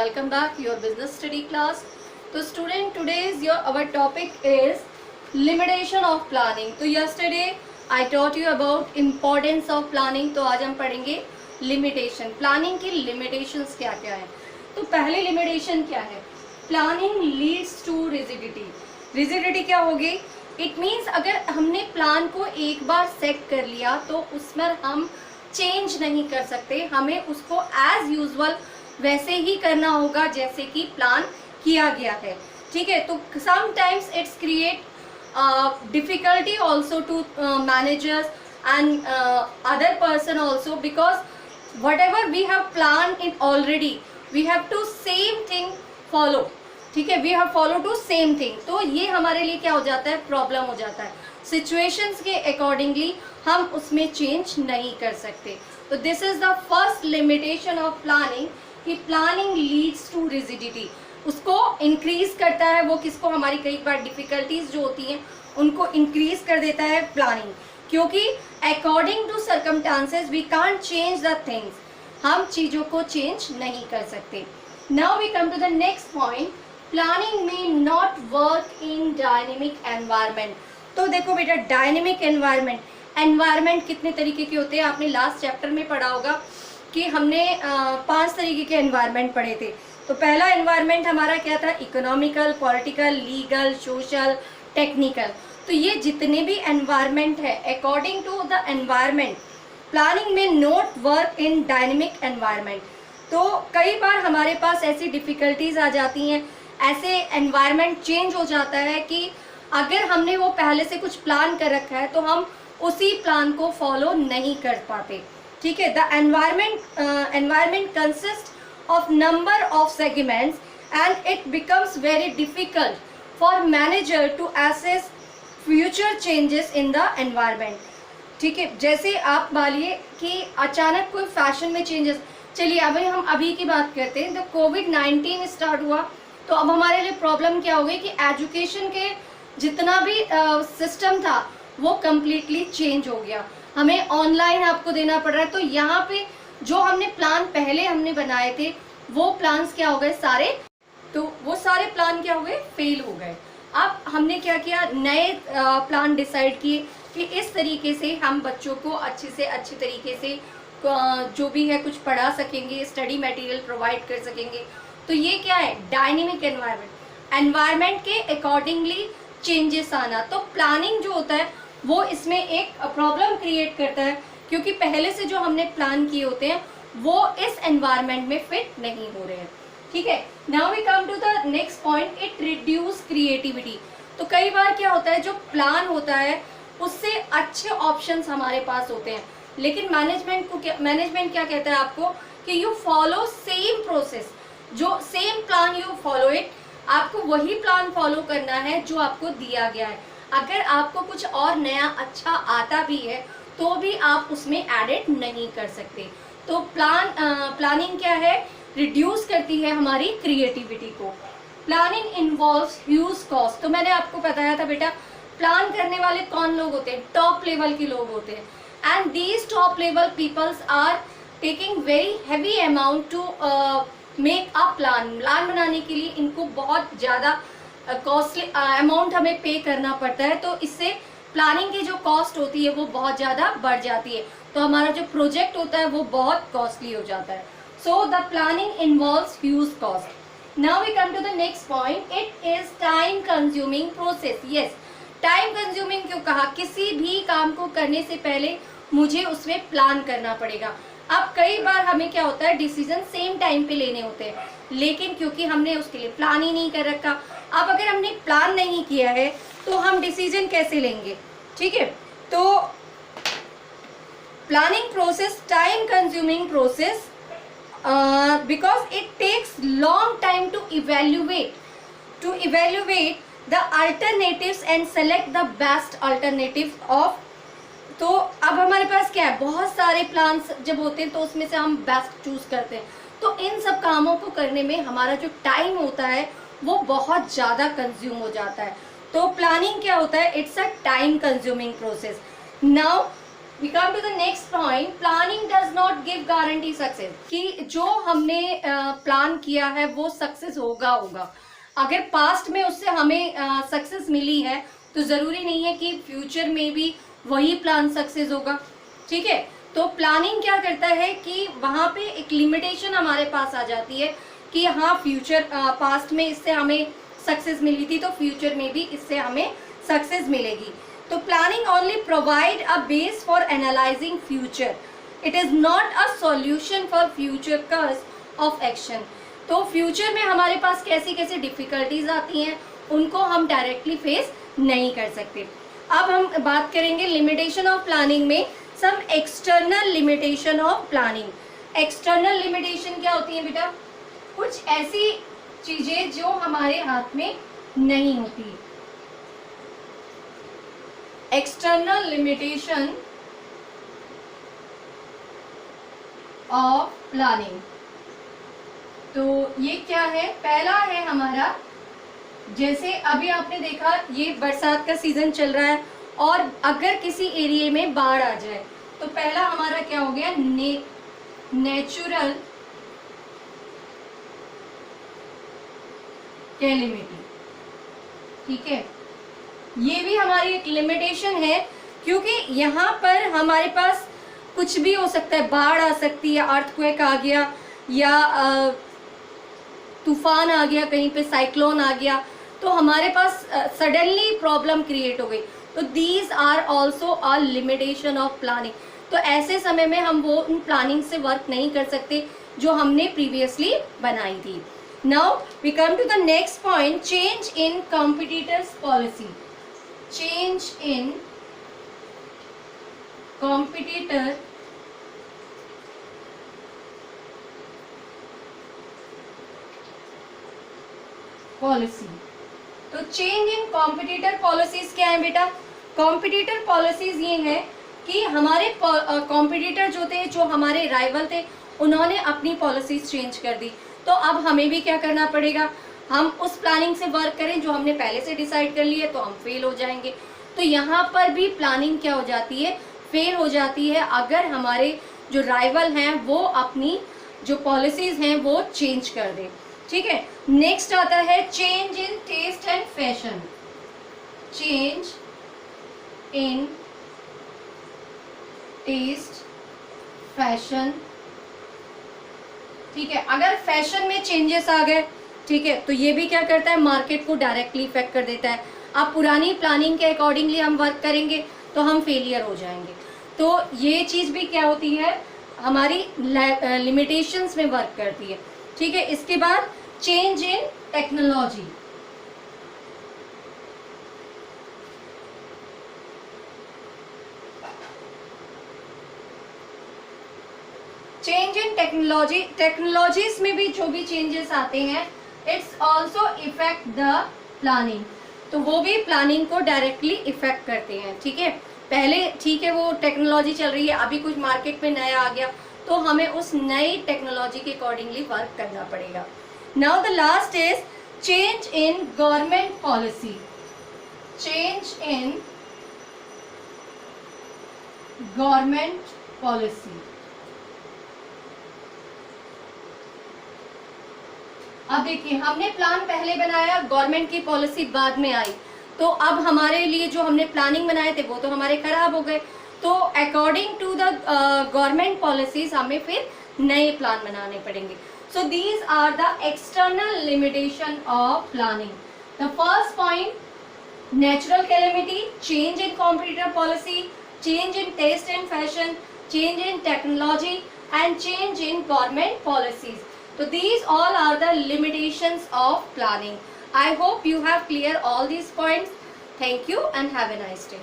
welcome back your business study class. So student, today's our topic is limitation of planning. तो yesterday I taught you about importance of planning. तो आज हम पढ़ेंगे limitation. Planning की limitations क्या क्या है. तो पहले limitation क्या है, planning leads to rigidity. Rigidity क्या होगी, it means अगर हमने प्लान को एक बार सेट कर लिया तो उसमें हम चेंज नहीं कर सकते, हमें उसको एज यूजुअल वैसे ही करना होगा जैसे कि प्लान किया गया है. ठीक है, तो sometimes it's create difficulty also to managers and other person also, because whatever we have plan in already we have to same thing follow. ठीक है, we have follow to same thing. तो ये हमारे लिए क्या हो जाता है, प्रॉब्लम हो जाता है. सिचुएशंस के अकॉर्डिंगली हम उसमें चेंज नहीं कर सकते. तो this is the first limitation of planning कि प्लानिंग लीड्स टू रिजिडिटी. उसको इंक्रीज करता है, वो किसको, हमारी कई बार डिफिकल्टीज जो होती हैं उनको इंक्रीज कर देता है प्लानिंग, क्योंकि according to circumstances we can't change the things. हम चीज़ों को चेंज नहीं कर सकते. Now we come to the next point, planning may not work in dynamic environment. तो देखो बेटा, डायनेमिक एनवायरनमेंट कितने तरीके के होते हैं. आपने लास्ट चैप्टर में पढ़ा होगा कि हमने 5 तरीके के एनवायरनमेंट पढ़े थे. तो पहला एनवायरनमेंट हमारा क्या था, economical, political, legal, social, technical. तो ये जितने भी एनवायरनमेंट है, according to the environment planning में not work in dynamic environment. तो कई बार हमारे पास ऐसी डिफ़िकल्टीज आ जाती हैं, ऐसे एनवायरनमेंट चेंज हो जाता है कि अगर हमने वो पहले से कुछ प्लान कर रखा है तो हम उसी प्लान को फॉलो नहीं कर पाते. ठीक है, the environment consist of number of segments and it becomes very difficult for manager to assess future changes in the environment. ठीक है, जैसे आप मानिए कि अचानक कोई फैशन में चेंजेस, चलिए हम अभी की बात करते हैं. जब कोविड-19 स्टार्ट हुआ तो अब हमारे लिए प्रॉब्लम क्या हो गई कि एजुकेशन के जितना भी सिस्टम था वो कम्प्लीटली चेंज हो गया. हमें ऑनलाइन आपको देना पड़ रहा है. तो यहाँ पे जो हमने प्लान पहले हमने बनाए थे वो प्लान्स क्या हो गए सारे, तो वो सारे प्लान क्या हो गए, फेल हो गए. अब हमने क्या किया, नए प्लान डिसाइड किए कि इस तरीके से हम बच्चों को अच्छे से अच्छे तरीके से जो भी है कुछ पढ़ा सकेंगे, स्टडी मटेरियल प्रोवाइड कर सकेंगे. तो ये क्या है, डायनेमिक एनवायरनमेंट के अकॉर्डिंगली चेंजेस आना. तो प्लानिंग जो होता है वो इसमें एक प्रॉब्लम क्रिएट करता है, क्योंकि पहले से जो हमने प्लान किए होते हैं वो इस एनवायरनमेंट में फिट नहीं हो रहे हैं. ठीक है, now we come to the next point, it reduce creativity. तो कई बार क्या होता है, जो प्लान होता है उससे अच्छे ऑप्शंस हमारे पास होते हैं, लेकिन मैनेजमेंट क्या कहता है आपको कि यू फॉलो सेम प्रोसेस, जो same plan you follow it. आपको वही प्लान फॉलो करना है जो आपको दिया गया है. अगर आपको कुछ और नया अच्छा आता भी है तो भी आप उसमें एडिट नहीं कर सकते. तो प्लानिंग क्या है, रिड्यूस करती है हमारी क्रिएटिविटी को. Planning involves huge cost. तो मैंने आपको बताया था बेटा, प्लान करने वाले कौन लोग होते हैं, टॉप लेवल के लोग होते हैं. And these top level peoples are taking very heavy amount to make a plan बनाने के लिए इनको बहुत ज़्यादा कॉस्टली अमाउंट हमें पे करना पड़ता है. तो इससे प्लानिंग की जो कॉस्ट होती है वो बहुत ज़्यादा बढ़ जाती है. तो हमारा जो प्रोजेक्ट होता है वो बहुत कॉस्टली हो जाता है. So the planning involves huge cost. Now we come to the next point, it is time consuming process. Yes, time consuming क्यों कहा, किसी भी काम को करने से पहले मुझे उसमें प्लान करना पड़ेगा. अब कई बार हमें क्या होता है, डिसीजन सेम टाइम पे लेने होते हैं, लेकिन क्योंकि हमने उसके लिए प्लान ही नहीं कर रखा. अब अगर हमने प्लान नहीं किया है तो हम डिसीजन कैसे लेंगे. ठीक है, तो planning process time consuming process because it takes long time to evaluate the alternatives and select the best alternative of. तो अब हमारे पास क्या है, बहुत सारे प्लान्स जब होते हैं तो उसमें से हम बेस्ट चूज करते हैं. तो इन सब कामों को करने में हमारा जो टाइम होता है वो बहुत ज़्यादा कंज्यूम हो जाता है. तो प्लानिंग क्या होता है, it's a time consuming process. Now We come to the next point. Planning does not give guarantee success. कि जो हमने प्लान किया है वो सक्सेस होगा। अगर पास्ट में उससे हमें सक्सेस मिली है तो जरूरी नहीं है कि फ्यूचर में भी वही प्लान सक्सेस होगा। ठीक है, तो प्लानिंग क्या करता है कि वहां पे एक लिमिटेशन हमारे पास आ जाती है कि हाँ फ्यूचर पास्ट में इससे हमें सक्सेस मिली थी तो फ्यूचर में भी इससे हमें सक्सेस मिलेगी। तो planning only provide a base for analysing future, it is not a solution for future cause of action. तो फ्यूचर में हमारे पास कैसी कैसी डिफिकल्टीज आती हैं उनको हम डायरेक्टली फेस नहीं कर सकते। अब हम बात करेंगे लिमिटेशन ऑफ प्लानिंग में some external limitation of planning. External limitation क्या होती है बेटा? कुछ ऐसी चीजें जो हमारे हाथ में नहीं होती। एक्सटर्नल लिमिटेशन ऑफ प्लानिंग, तो ये क्या है? पहला है हमारा, जैसे अभी आपने देखा ये बरसात का सीजन चल रहा है और अगर किसी एरिया में बाढ़ आ जाए तो पहला हमारा क्या हो गया? Natural calamity. ठीक है, ये भी हमारी एक लिमिटेशन है क्योंकि यहाँ पर हमारे पास कुछ भी हो सकता है। बाढ़ आ सकती है, अर्थक्वेक आ गया या तूफान आ गया, कहीं पे साइक्लोन आ गया, तो हमारे पास सडनली प्रॉब्लम क्रिएट हो गई। तो these are also a limitation of planning. तो ऐसे समय में हम वो उन प्लानिंग से वर्क नहीं कर सकते जो हमने प्रीवियसली बनाई थी। Now we come to the next point, change in competitors policy. Change in competitor policy. तो चेंज इन कॉम्पिटिटर पॉलिसीज क्या है बेटा? कॉम्पिटिटर पॉलिसीज ये है कि हमारे कॉम्पिटिटर जो थे, जो हमारे राइवल थे, उन्होंने अपनी पॉलिसीज चेंज कर दी। तो अब हमें भी क्या करना पड़ेगा? हम उस प्लानिंग से वर्क करें जो हमने पहले से डिसाइड कर लिए, तो हम फेल हो जाएंगे। तो यहाँ पर भी प्लानिंग क्या हो जाती है? फेल हो जाती है अगर हमारे जो राइवल हैं वो अपनी जो पॉलिसीज हैं वो चेंज कर दें। ठीक है, नेक्स्ट आता है change in taste and fashion. Change in taste fashion. ठीक है, अगर फैशन में चेंजेस आ गए, ठीक है, तो ये भी क्या करता है? मार्केट को डायरेक्टली इफेक्ट कर देता है। अब पुरानी प्लानिंग के अकॉर्डिंगली हम वर्क करेंगे तो हम फेलियर हो जाएंगे। तो ये चीज़ भी क्या होती है? हमारी लिमिटेशंस में वर्क करती है। ठीक है, इसके बाद change in technology. Change in technology, technologies में भी जो भी चेंजेस आते हैं it's also effect the planning. तो वो भी प्लानिंग को डायरेक्टली इफेक्ट करते हैं। ठीक है, पहले ठीक है वो टेक्नोलॉजी चल रही है, अभी कुछ मार्केट में नया आ गया तो हमें उस नई टेक्नोलॉजी के अकॉर्डिंगली वर्क करना पड़ेगा। Now the last is change in government policy. Change in government policy. अब देखिए, हमने प्लान पहले बनाया, गवर्नमेंट की पॉलिसी बाद में आई, तो अब हमारे लिए जो हमने प्लानिंग बनाए थे वो तो हमारे खराब हो गए। तो according to the government policies हमें फिर नए प्लान बनाने पड़ेंगे। So these are the external limitation of planning. The first point, natural calamity, change in competitor policy, change in taste and fashion, change in technology and change in government policies. So these all are the limitations of planning. I hope you have clear all these points. Thank you and have a nice day.